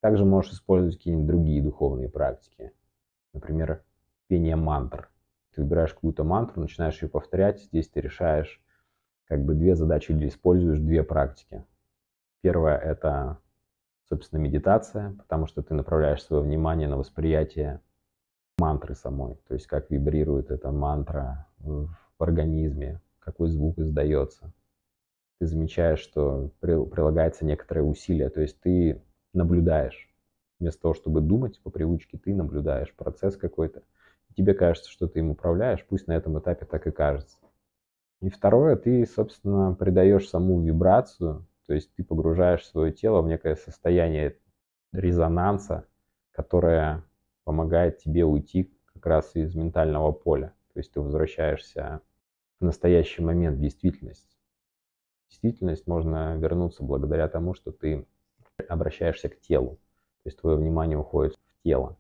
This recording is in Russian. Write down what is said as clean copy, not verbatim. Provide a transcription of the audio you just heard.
Также можешь использовать какие-нибудь другие духовные практики. Например, пение мантр. Ты выбираешь какую-то мантру, начинаешь ее повторять. Здесь ты решаешь как бы две задачи или используешь две практики. Первая — это, собственно, медитация, потому что ты направляешь свое внимание на восприятие мантры самой, то есть как вибрирует эта мантра в организме, какой звук издается. Ты замечаешь, что прилагается некоторое усилие, то есть ты наблюдаешь. Вместо того, чтобы думать по привычке, ты наблюдаешь процесс какой-то. Тебе кажется, что ты им управляешь, пусть на этом этапе так и кажется. И второе, ты, собственно, придаешь саму вибрацию, то есть ты погружаешь свое тело в некое состояние резонанса, которое помогает тебе уйти как раз из ментального поля. То есть ты возвращаешься в настоящий момент, в действительность. В действительность можно вернуться благодаря тому, что ты обращаешься к телу. То есть твое внимание уходит в тело.